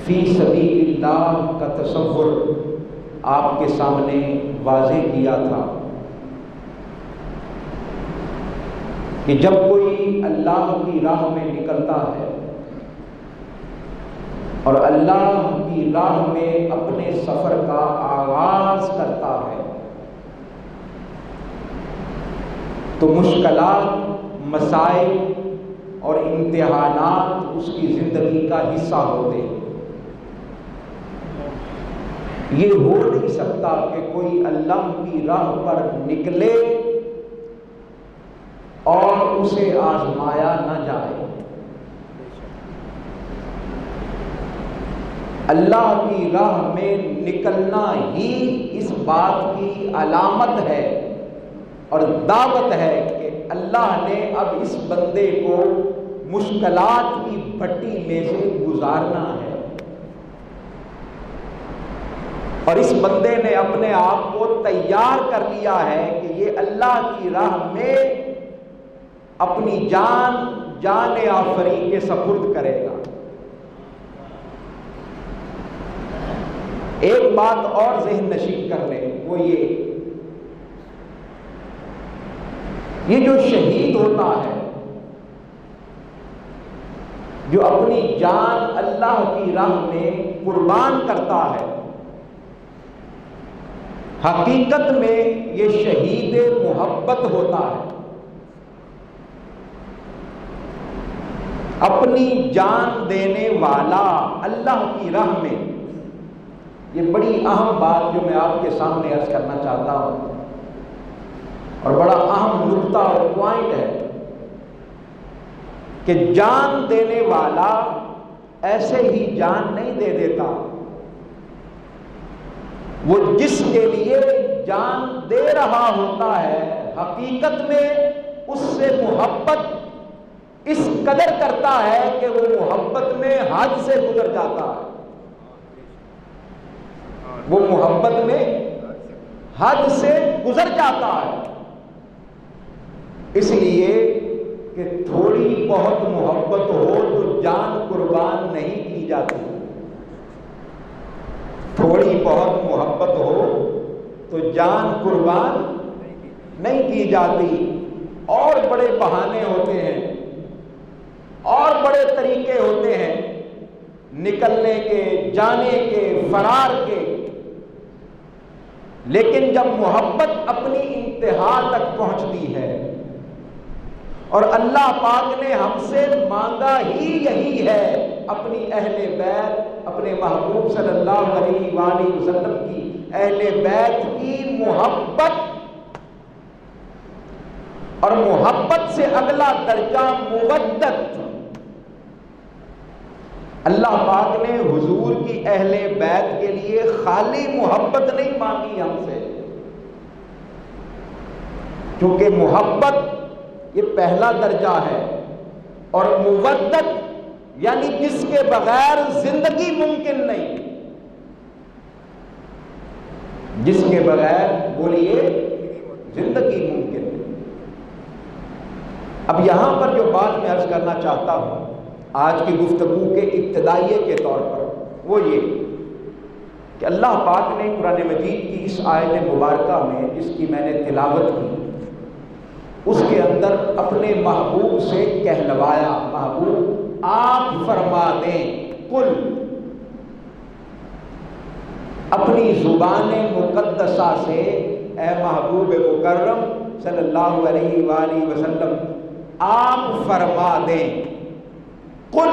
فی سبیل اللہ کا تصور آپ کے سامنے واضح کیا تھا کہ جب کوئی اللہ کی راہ میں نکلتا ہے اور اللہ کی راہ میں اپنے سفر کا آغاز کرتا ہے تو مشکلات، مسائل اور امتحانات اس کی زندگی کا حصہ ہوتے ہیں۔ یہ ہو نہیں سکتا کہ کوئی اللہ کی راہ پر نکلے اور اسے آزمایا نہ جائے۔ اللہ کی راہ میں نکلنا ہی اس بات کی علامت ہے اور دعوت ہے کہ اللہ نے اب اس بندے کو مشکلات کی بھٹی میں سے گزارنا ہے، اور اس بندے نے اپنے آپ کو تیار کر لیا ہے کہ یہ اللہ کی راہ میں اپنی جان آفرین کے سپرد کرے گا۔ ایک بات اور ذہن نشین کر لیں، وہ یہ جو شہید ہوتا ہے، جو اپنی جان اللہ کی راہ میں قربان کرتا ہے، حقیقت میں یہ شہید محبت ہوتا ہے۔ اپنی جان دینے والا اللہ کی راہ میں، یہ بڑی اہم بات جو میں آپ کے سامنے عرض کرنا چاہتا ہوں اور بڑا اہم نقطہ اور پوائنٹ ہے کہ جان دینے والا ایسے ہی جان نہیں دے دیتا، وہ جس کے لیے جان دے رہا ہوتا ہے حقیقت میں اس سے محبت اس قدر کرتا ہے کہ وہ محبت میں حد سے گزر جاتا ہے، وہ محبت میں حد سے گزر جاتا ہے۔ اس لیے کہ تھوڑی بہت محبت ہو تو جان قربان نہیں کی جاتی، تھوڑی بہت محبت ہو تو جان قربان نہیں کی جاتی، اور بڑے بہانے ہوتے ہیں اور بڑے طریقے ہوتے ہیں نکلنے کے، جانے کے، فرار کے، لیکن جب محبت اپنی انتہا تک پہنچتی ہے، اور اللہ پاک نے ہم سے مانگا ہی یہی ہے، اپنی اہل بیت، اپنے محبوب صلی اللہ علیہ وآلہ وسلم کی اہل بیت کی محبت، اور محبت سے اگلا درجہ مودت۔ اللہ پاک نے حضور کی اہل بیت کے لیے خالی محبت نہیں مانگی ہم سے، کیونکہ محبت یہ پہلا درجہ ہے، اور مودت یعنی جس کے بغیر زندگی ممکن نہیں، جس کے بغیر بولیے زندگی ممکن نہیں۔ اب یہاں پر جو بات میں عرض کرنا چاہتا ہوں آج کی گفتگو کے ابتدائیے کے طور پر، وہ یہ کہ اللہ پاک نے قرآن مجید کی اس آیت مبارکہ میں جس کی میں نے تلاوت کی، اس کے اندر اپنے محبوب سے کہلوایا، محبوب آپ فرما دیں، قل، اپنی زبان مقدسہ سے اے محبوب مکرم صلی اللہ علیہ وآلہ وسلم آپ فرما دیں، قل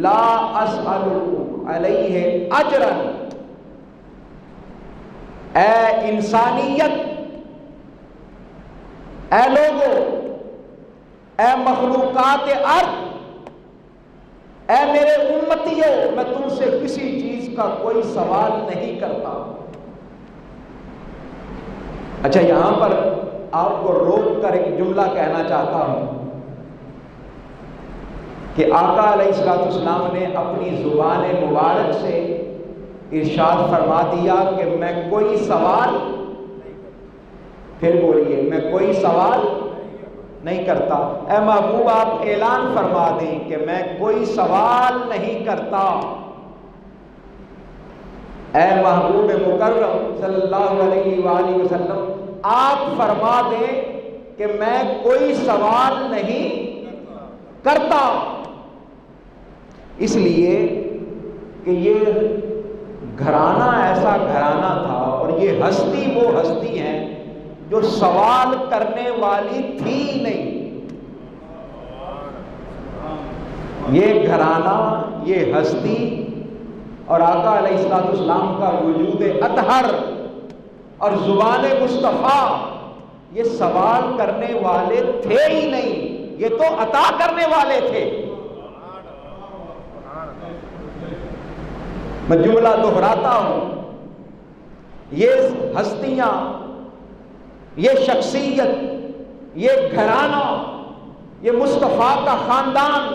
لا اسألکم علیہ اجرا، اے انسانیت، اے لوگو، اے مخلوقات ارض، اے میرے امتیوں، میں تم سے کسی چیز کا کوئی سوال نہیں کرتا۔ اچھا، یہاں پر آپ کو روک کر ایک جملہ کہنا چاہتا ہوں کہ آقا علیہ الصلوۃ والسلام نے اپنی زبان مبارک سے ارشاد فرما دیا کہ میں کوئی سوال، پھر بولیے، میں کوئی سوال نہیں کرتا۔ اے محبوب آپ اعلان فرما دیں کہ میں کوئی سوال نہیں کرتا، اے محبوب مکرم صلی اللہ علیہ وآلہ وسلم، آپ فرما دیں کہ میں کوئی سوال نہیں کرتا، اس لیے کہ یہ گھرانہ ایسا گھرانہ تھا اور یہ ہستی وہ ہستی ہیں جو سوال کرنے والی تھی نہیں۔ یہ گھرانہ، یہ ہستی اور آقا علیہ السلام کا وجود اطہر اور زبان مصطفیٰ یہ سوال کرنے والے تھے ہی نہیں، یہ تو عطا کرنے والے تھے۔ میں جملہ دہراتا ہوں، یہ ہستیاں، یہ شخصیت، یہ گھرانہ، یہ مصطفیٰ کا خاندان،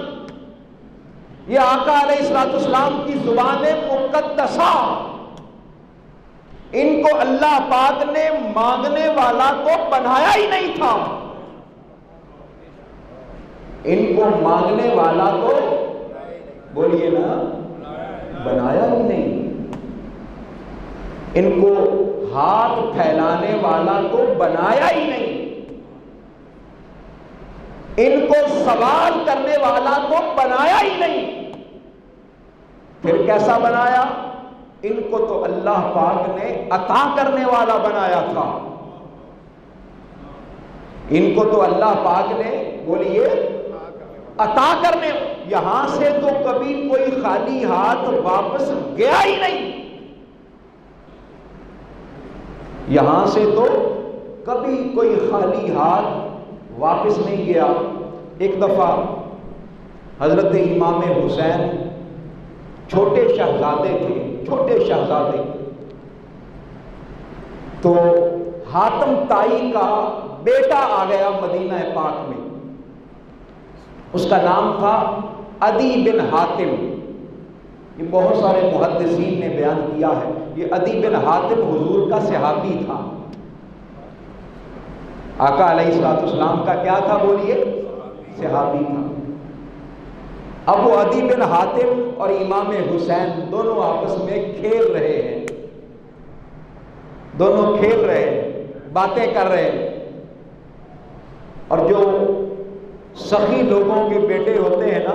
یہ آقا علیہ السلام کی زبان مقدسہ، ان کو اللہ پاک نے مانگنے والا تو بنایا ہی نہیں تھا، ان کو مانگنے والا تو بولیے نا بنایا ہی نہیں، ان کو ہاتھ پھیلانے والا تو بنایا ہی نہیں، ان کو سوال کرنے والا تو بنایا ہی نہیں، پھر کیسا بنایا؟ ان کو تو اللہ پاک نے عطا کرنے والا بنایا تھا، ان کو تو اللہ پاک نے بولیے عطا کرنے، یہاں سے تو کبھی کوئی خالی ہاتھ واپس گیا ہی نہیں، یہاں سے تو کبھی کوئی خالی ہاتھ واپس نہیں گیا۔ ایک دفعہ حضرت امام حسین چھوٹے شہزادے تھے، چھوٹے شہزادے، تو حاتم طائی کا بیٹا آ گیا مدینہ پاک میں، اس کا نام تھا عدی بن حاتم، یہ بہت سارے محدثین نے بیان کیا ہے، یہ عدی بن حاتم حضور کا صحابی تھا، آقا علیہ السلام کا کیا تھا بولیے؟ صحابی تھا۔ اب وہ عدی بن حاتم اور امام حسین دونوں آپس میں کھیل رہے ہیں، دونوں کھیل رہے ہیں، باتیں کر رہے ہیں، اور جو سخی لوگوں کے بیٹے ہوتے ہیں نا،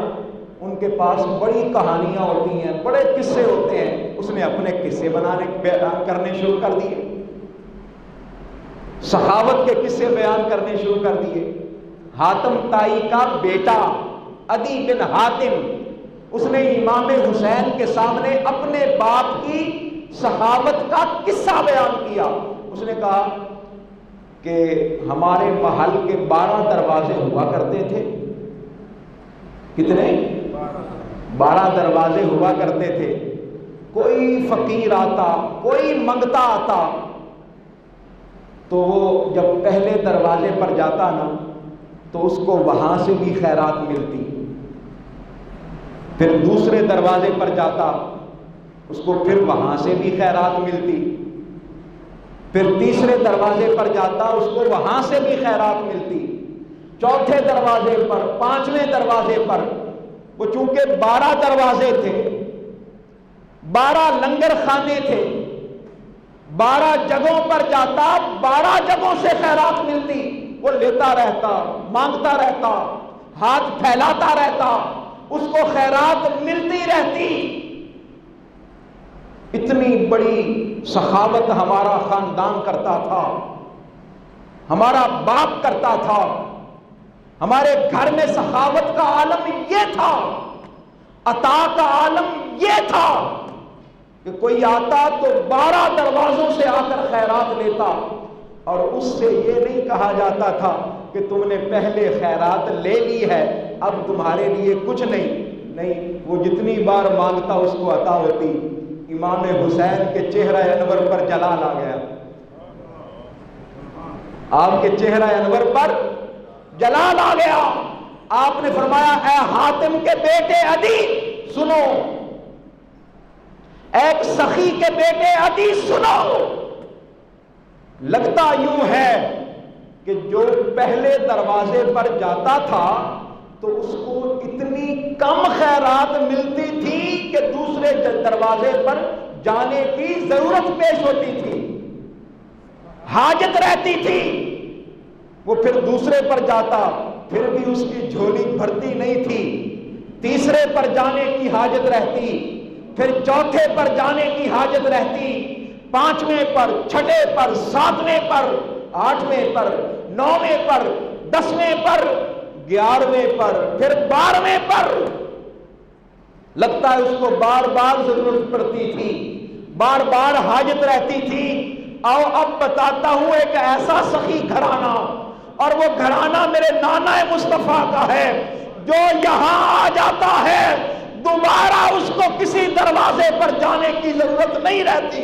ان کے پاس بڑی کہانیاں ہوتی ہیں، بڑے قصے ہوتے ہیں، اس نے اپنے قصے بیان کرنے شروع کر دیے، سخاوت کے قصے بیان کرنے شروع کر دیے۔ حاتم طائی کا بیٹا عدی بن حاتم، اس نے امام حسین کے سامنے اپنے باپ کی سخاوت کا قصہ بیان کیا، اس نے کہا کہ ہمارے محل کے 12 دروازے ہوا کرتے تھے، کتنے؟ 12 دروازے ہوا کرتے تھے، کوئی فقیر آتا، کوئی منگتا آتا، تو وہ جب پہلے دروازے پر جاتا نا تو اس کو وہاں سے بھی خیرات ملتی، پھر دوسرے دروازے پر جاتا، اس کو پھر وہاں سے بھی خیرات ملتی، پھر تیسرے دروازے پر جاتا، اس کو وہاں سے بھی خیرات ملتی، چوتھے دروازے پر، 5ویں دروازے پر، وہ چونکہ 12 دروازے تھے، 12 لنگر خانے تھے، 12 جگہوں پر جاتا، 12 جگہوں سے خیرات ملتی، وہ لیتا رہتا، مانگتا رہتا، ہاتھ پھیلاتا رہتا، اس کو خیرات ملتی رہتی۔ اتنی بڑی سخاوت ہمارا خاندان کرتا تھا، ہمارا باپ کرتا تھا، ہمارے گھر میں سخاوت کا عالم یہ تھا، عطا کا عالم یہ تھا کہ کوئی آتا تو 12 دروازوں سے آ کر خیرات لیتا، اور اس سے یہ نہیں کہا جاتا تھا کہ تم نے پہلے خیرات لے لی ہے، اب تمہارے لیے کچھ نہیں، وہ جتنی بار مانگتا اس کو عطا ہوتی۔ امام حسین کے چہرہ انور پر جلال آ گیا، آپ کے چہرہ انور پر جلال آ گیا، آپ نے فرمایا اے حاتم کے بیٹے عدی سنو، ایک سخی کے بیٹے عدی سنو، لگتا یوں ہے کہ جو پہلے دروازے پر جاتا تھا تو اس کو اتنی کم خیرات ملتی تھی کہ دوسرے دروازے پر جانے کی ضرورت پیش ہوتی تھی، حاجت رہتی تھی، وہ پھر دوسرے پر جاتا، پھر بھی اس کی جھولی بھرتی نہیں تھی، تیسرے پر جانے کی حاجت رہتی، پھر چوتھے پر جانے کی حاجت رہتی، پانچویں پر، چھٹے پر، ساتویں پر، آٹھویں پر، نویں پر، دسویں پر، گیارہویں پر، پھر 12ویں پر۔ لگتا ہے اس کو بار بار ضرورت پڑتی تھی، بار بار حاجت رہتی تھی۔ آؤ اب بتاتا ہوں ایک ایسا سخی گھرانہ، اور وہ گھرانہ میرے نانا مصطفیٰ کا ہے، جو یہاں آ جاتا ہے دوبارہ اس کو کسی دروازے پر جانے کی ضرورت نہیں رہتی،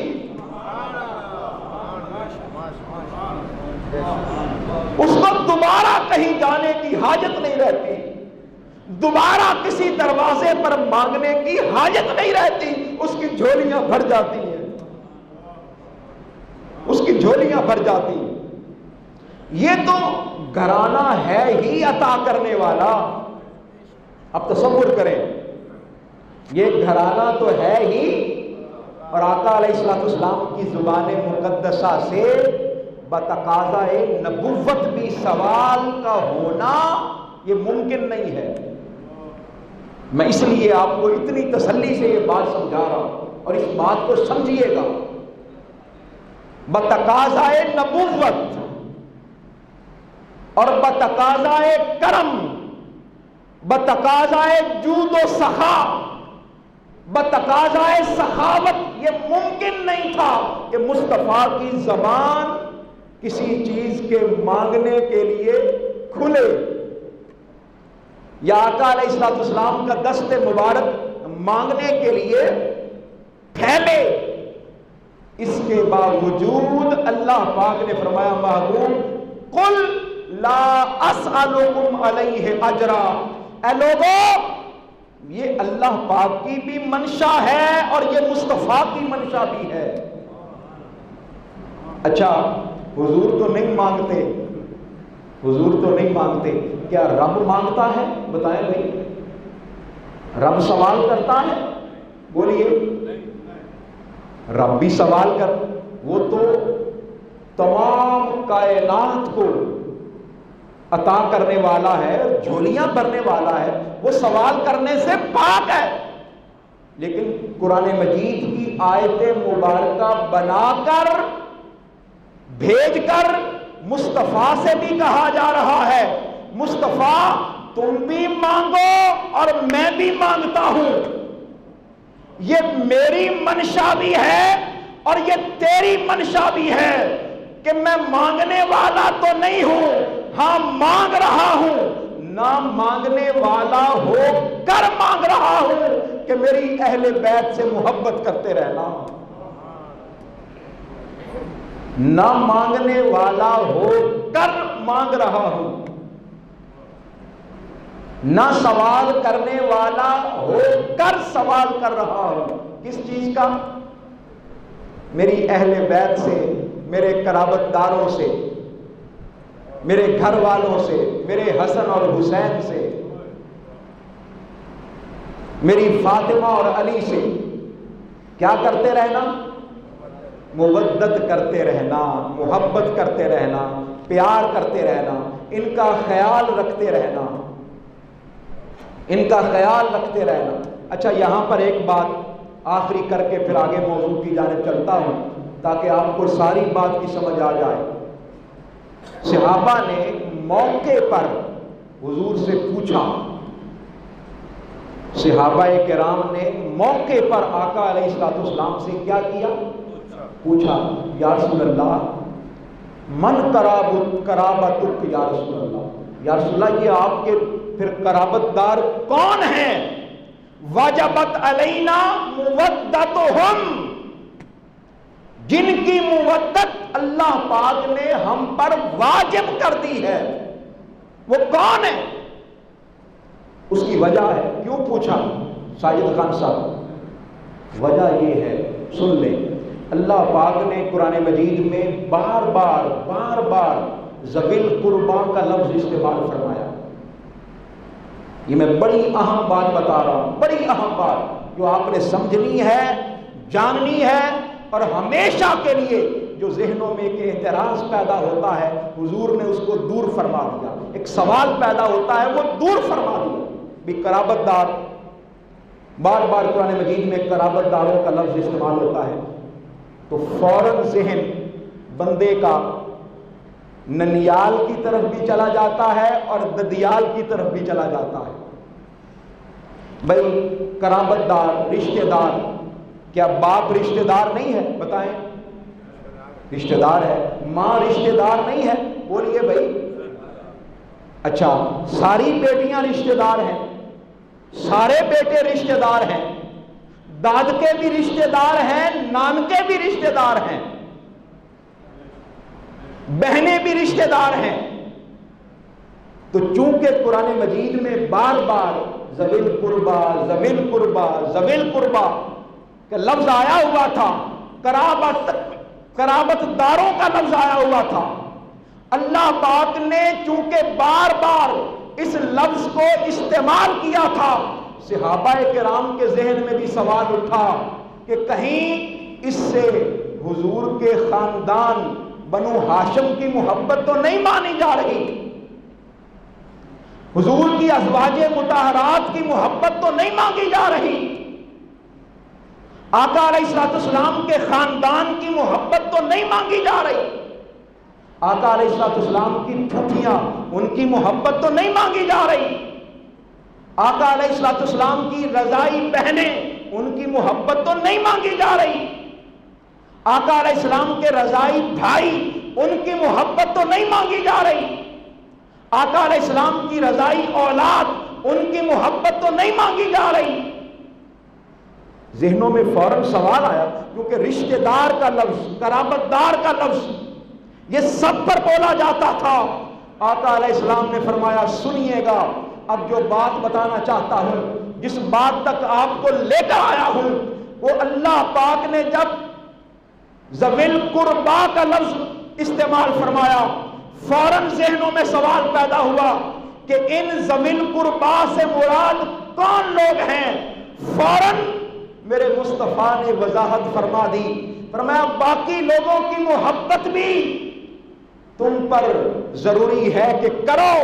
اس کو دوبارہ کہیں جانے کی حاجت نہیں رہتی، دوبارہ کسی دروازے پر مانگنے کی حاجت نہیں رہتی، اس کی جھولیاں بھر جاتی ہیں، اس کی جھولیاں بھر جاتی ہیں۔ یہ تو گھرانہ ہے ہی عطا کرنے والا۔ اب تصور کریں، یہ گھرانہ تو ہے ہی، اور آقا علیہ السلام کی زبان مقدسہ سے بتقاضا نبوت بھی سوال کا ہونا یہ ممکن نہیں ہے۔ میں اس لیے آپ کو اتنی تسلی سے یہ بات سمجھا رہا ہوں، اور اس بات کو سمجھیے گا۔ بتقاضا نبوت اور بتقاضا کرم، بتقاضا جود و سخا، بتقاضا سخاوت، یہ ممکن نہیں تھا کہ مصطفیٰ کی زبان کسی چیز کے مانگنے کے لیے کھلے، یا آقا علیہ السلام کا دست مبارک مانگنے کے لیے پھیلے۔ اس کے باوجود اللہ پاک نے فرمایا محبوب قل لا اسألکم علیہ اجرا، اے لوگو یہ اللہ پاک کی بھی منشا ہے اور یہ مصطفیٰ کی منشا بھی ہے۔ اچھا حضور تو نہیں مانگتے، حضور تو نہیں مانگتے، کیا رب مانگتا ہے؟ بتائیں بھائی، رب سوال کرتا ہے؟ بولیے، رب بھی سوال کر، وہ تو تمام کائنات کو عطا کرنے والا ہے، جھولیاں بھرنے والا ہے، وہ سوال کرنے سے پاک ہے۔ لیکن قرآن مجید کی آیت مبارکہ بنا کر بھیج کر مصطفیٰ سے بھی کہا جا رہا ہے مصطفیٰ تم بھی مانگو اور میں بھی مانگتا ہوں، یہ میری منشا بھی ہے اور یہ تیری منشا بھی ہے کہ میں مانگنے والا تو نہیں ہوں، ہاں مانگ رہا ہوں، نہ مانگنے والا ہو کر مانگ رہا ہوں کہ میری اہل بیت سے محبت کرتے رہنا، نہ مانگنے والا ہو کر مانگ رہا ہوں، نہ سوال کرنے والا ہو کر سوال کر رہا ہوں۔ کس چیز کا؟ میری اہل بیت سے، میرے قرابت داروں سے، میرے گھر والوں سے، میرے حسن اور حسین سے، میری فاطمہ اور علی سے کیا کرتے رہنا؟ مودت کرتے رہنا، محبت کرتے رہنا، پیار کرتے رہنا، ان کا خیال رکھتے رہنا، ان کا خیال رکھتے رہنا۔ اچھا یہاں پر ایک بات آخری کر کے پھر آگے موضوع کی جانب چلتا ہوں تاکہ آپ کو ساری بات کی سمجھ آ جائے۔ صحابہ نے موقع پر حضور سے پوچھا، صحابہ کرام نے موقع پر آقا علیہ السلام سے کیا کیا؟ پوچھا یا رسول اللہ من قرابتک یا رسول اللہ، یا رسول اللہ یہ آپ کے پھر قرابت دار کون ہیں؟ وجبت علینا مودتہم، جن کی مودت اللہ پاک نے ہم پر واجب کر دی ہے، وہ کون ہے؟ اس کی وجہ ہے، کیوں پوچھا ساجد خان صاحب؟ وجہ یہ ہے، سن لیں، اللہ پاک نے قرآن مجید میں بار بار ذوی القربیٰ کا لفظ استعمال فرمایا۔ یہ میں بڑی اہم بات بتا رہا ہوں، بڑی اہم بات جو آپ نے سمجھنی ہے، جاننی ہے، اور ہمیشہ کے لیے جو ذہنوں میں ایک اعتراض پیدا ہوتا ہے حضور نے اس کو دور فرما دیا، ایک سوال پیدا ہوتا ہے وہ دور فرما دیا۔ بھی قرابت دار، بار بار قرآن مجید میں قرابت داروں کا لفظ استعمال ہوتا ہے تو فوراً ذہن بندے کا ننیال کی طرف بھی چلا جاتا ہے اور ددیال کی طرف بھی چلا جاتا ہے۔ بھائی قرابت دار، رشتہ دار، کیا باپ رشتہ دار نہیں ہے؟ بتائیں، رشتہ دار ہے۔ ماں رشتہ دار نہیں ہے؟ بولیے بھائی۔ اچھا، ساری بیٹیاں رشتہ دار ہیں، سارے بیٹے رشتہ دار ہیں، دادکے بھی رشتہ دار ہیں، نانکے بھی رشتہ دار ہیں، بہنیں بھی رشتہ دار ہیں۔ تو چونکہ قرآن مجید میں بار بار ذوی القربا، ذوی القربا، ذوی القربا کا لفظ آیا ہوا تھا، قرابت داروں کا لفظ آیا ہوا تھا، اللہ پاک نے چونکہ بار بار اس لفظ کو استعمال کیا تھا، صحابہ کرام کے ذہن میں بھی سوال اٹھا کہ کہیں اس سے حضور کے خاندان بنو ہاشم کی محبت تو نہیں مانی جا رہی، حضور کی ازواج مطہرات کی محبت تو نہیں مانگی جا رہی، آقا علیہ السلام کے خاندان کی محبت تو نہیں مانگی جا رہی، آقا علیہ السلام کی پھوپھیاں ان کی محبت تو نہیں مانگی جا رہی، آقا علیہ السلام کی رضائی بہنیں ان کی محبت تو نہیں مانگی جا رہی، آقا علیہ السلام کے رضائی بھائی ان کی محبت تو نہیں مانگی جا رہی، آقا علیہ السلام کی رضائی اولاد ان کی محبت تو نہیں مانگی جا رہی۔ ذہنوں میں فوراً سوال آیا، کیونکہ رشتہ دار کا لفظ، قرابت دار کا لفظ یہ سب پر بولا جاتا تھا۔ آقا علیہ السلام نے فرمایا سنیے گا، اب جو بات بتانا چاہتا ہوں، جس بات تک آپ کو لے کر آیا ہوں، وہ اللہ پاک نے جب ذوی القربا کا لفظ استعمال فرمایا، فوراً ذہنوں میں سوال پیدا ہوا کہ ان ذوی القربا سے مراد کون لوگ ہیں؟ فوراً میرے مصطفیٰ نے وضاحت فرما دی، فرمایا باقی لوگوں کی محبت بھی تم پر ضروری ہے کہ کرو،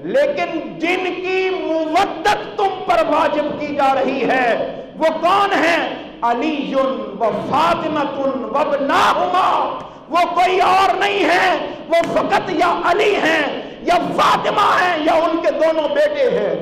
لیکن جن کی مودت تم پر واجب کی جا رہی ہے وہ کون ہیں؟ علی و فاطمۃ و ابناہما، وہ کوئی اور نہیں ہے، وہ فقط یا علی ہیں یا فاطمہ ہیں یا ان کے دونوں بیٹے ہیں۔